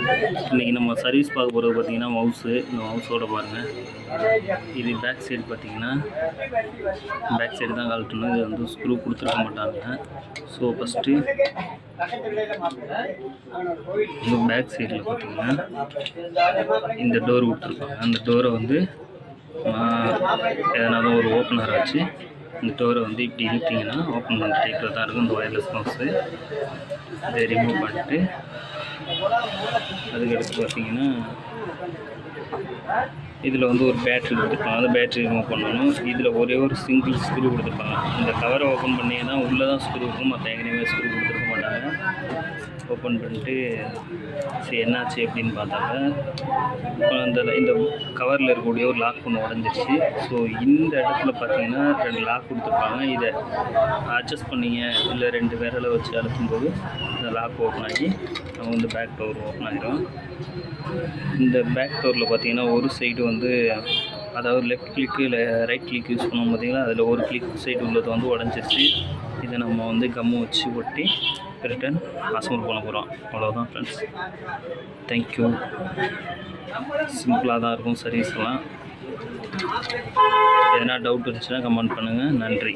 இன்றைக்கி நம்ம சர்வீஸ் பார்க்க போகிறது பார்த்திங்கன்னா மவுஸு. இந்த மவுஸோட பாருங்கள், இது பேக் சைடு பார்த்திங்கன்னா பேக் சைடு தான் கழட்டணும். இது வந்து ஸ்க்ரூ கொடுத்துருக்க மாட்டாங்க. ஸோ ஃபஸ்ட்டு இந்த பேக் சைடில் பார்த்திங்கன்னா இந்த டோர் கொடுத்துருப்பாங்க. அந்த டோரை வந்து எதனாலும் ஒரு ஓப்பனரை வச்சு இந்த டோரை வந்து இப்படி இழுத்திங்கன்னா ஓப்பன் பண்ணுற டைப்பில் தான் இருக்கும் இந்த ஒயர்லெஸ் மவுஸு. இதை ரிமூவ் பண்ணிட்டு அதுக்கடுத்து பார்த்திங்கன்னா இதில் வந்து ஒரு பேட்ரி கொடுத்துருப்பாங்க. அந்த பேட்ரி ரிமூவ் பண்ணணும். இதில் ஒரே ஒரு சிங்கிள் ஸ்க்ரூ கொடுத்துருப்பாங்க. இந்த கவரை ஓப்பன் பண்ணிங்கன்னா உள்ளே தான் ஸ்க்ரூ இருக்கும், மற்ற எங்கேயுமே ஸ்க்ரூ கொடுத்துருக்க மாட்டாங்க. ஓப்பன் பண்ணிட்டு சரி என்னாச்சு அப்படின்னு பார்த்தாங்க, இந்த கவரில் இருக்கக்கூடிய ஒரு லாக் ஒன்று உடஞ்சிருச்சு. ஸோ இந்த இடத்துல பார்த்தீங்கன்னா 2 லாக் கொடுத்துருப்பாங்க. இதை அட்ஜஸ்ட் பண்ணிங்க இல்லை 2 விரலை வச்சு அழுத்தும்போது இந்த லாக் ஓப்பன் ஆகி நம்ம வந்து பேக் டோர் ஓப்பன் ஆகிடும். இந்த பேக் டோரில் பார்த்தீங்கன்னா ஒரு சைடு வந்து, அதாவது லெஃப்ட் கிளிக்கு இல்லை ரைட் கிளிக் யூஸ் பண்ணுவோம் பார்த்தீங்கன்னா, அதில் ஒரு கிளிக் சைடு உள்ளது வந்து உடஞ்சிருச்சு. இதை நம்ம வந்து கம்மு வச்சு ஒட்டி ரிட்டன் அசம்பிள் பண்ண போகிறோம். அவ்வளோதான் ஃப்ரெண்ட்ஸ். தேங்க்யூ. சிம்பிளாக தான் இருக்கும் சர்வீஸ்லாம். எதனா டவுட் இருந்துச்சுன்னா கமெண்ட் பண்ணுங்கள். நன்றி.